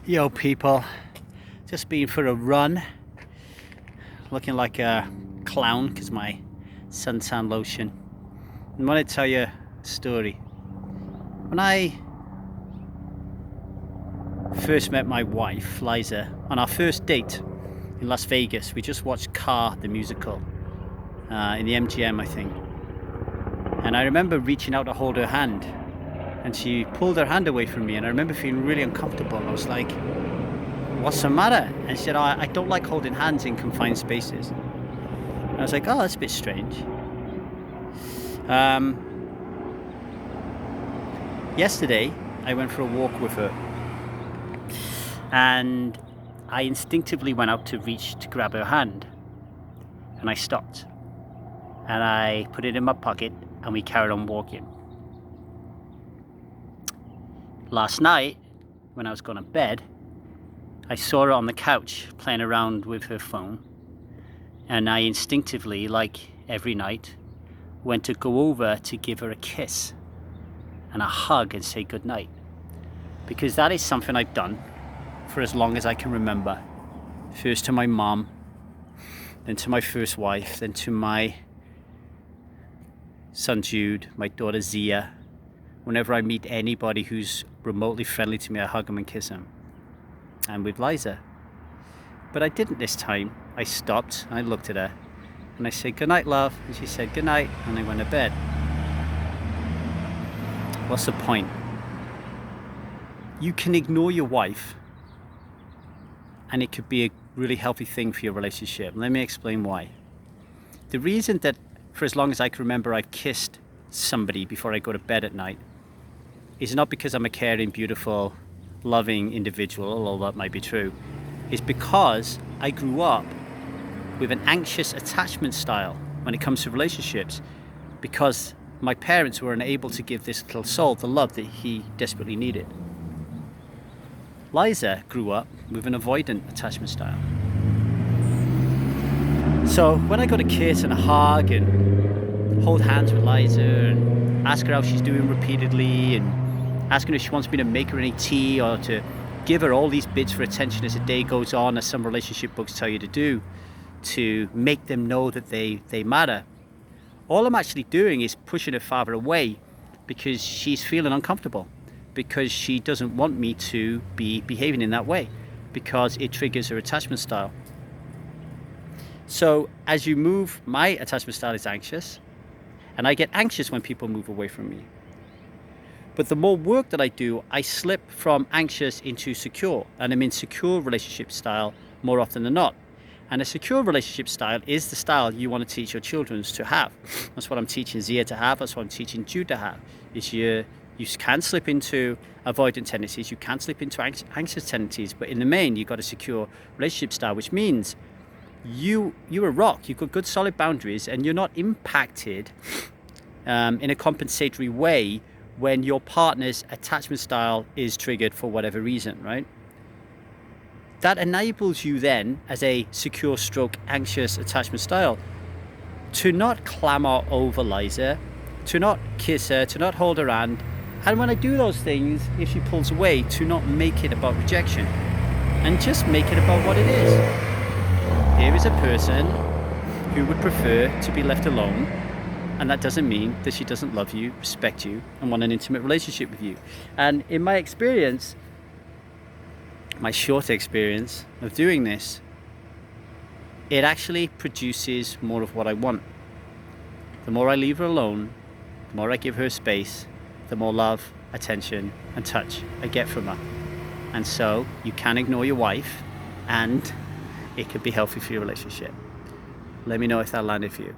Yo people, just been for a run, looking like a clown because my suntan lotion. And I want to tell you a story. When I first met my wife, Liza, on our first date in Las Vegas, we just watched Car, the musical, in the MGM, I think. And I remember reaching out to hold her hand, and she pulled her hand away from me, and I remember feeling really uncomfortable. I was like, what's the matter? And she said, I don't like holding hands in confined spaces. And I was like, oh, that's a bit strange. Yesterday, I went for a walk with her, and I instinctively went out to reach to grab her hand, and I stopped, and I put it in my pocket, and we carried on walking. Last night, when I was going to bed, I saw her on the couch playing around with her phone, and I instinctively, like every night, went to go over to give her a kiss and a hug and say goodnight, because that is something I've done for as long as I can remember. First to my mom, then to my first wife, then to my son Jude, my daughter Zia. Whenever I meet anybody who's remotely friendly to me, I hug them and kiss them. And with Liza. But I didn't this time. I stopped and I looked at her and I said, "Good night, love." And she said, "Good night," and I went to bed. What's the point? You can ignore your wife and it could be a really healthy thing for your relationship. Let me explain why. The reason that for as long as I can remember I've kissed somebody before I go to bed at night is not because I'm a caring, beautiful, loving individual, although that might be true. It's because I grew up with an anxious attachment style when it comes to relationships, because my parents were unable to give this little soul the love that he desperately needed. Liza grew up with an avoidant attachment style. So when I got a kiss and a hug and hold hands with Liza and ask her how she's doing repeatedly and ask her if she wants me to make her any tea or to give her all these bits for attention as the day goes on, as some relationship books tell you to do, to make them know that they matter. All I'm actually doing is pushing her farther away because she's feeling uncomfortable, because she doesn't want me to be behaving in that way, because it triggers her attachment style. So as you move, my attachment style is anxious, and I get anxious when people move away from me. But the more work that I do, I slip from anxious into secure, and I'm in secure relationship style more often than not. And a secure relationship style is the style you want to teach your children to have. That's what I'm teaching Zia to have. That's what I'm teaching Jude to have. Is you can slip into avoidant tendencies, you can slip into anxious tendencies, but in the main, you've got a secure relationship style, which means you're a rock. You've got good solid boundaries, and you're not impacted in a compensatory way when your partner's attachment style is triggered for whatever reason, right? That enables you then, as a secure stroke anxious attachment style, to not clamor over Liza, to not kiss her, to not hold her hand, and when I do those things, if she pulls away, to not make it about rejection, and just make it about what it is. There is a person who would prefer to be left alone, and that doesn't mean that she doesn't love you, respect you, and want an intimate relationship with you. And in my experience, my short experience of doing this, it actually produces more of what I want. The more I leave her alone, the more I give her space, the more love, attention, and touch I get from her. And so you can ignore your wife, and it could be healthy for your relationship. Let me know if that landed for you.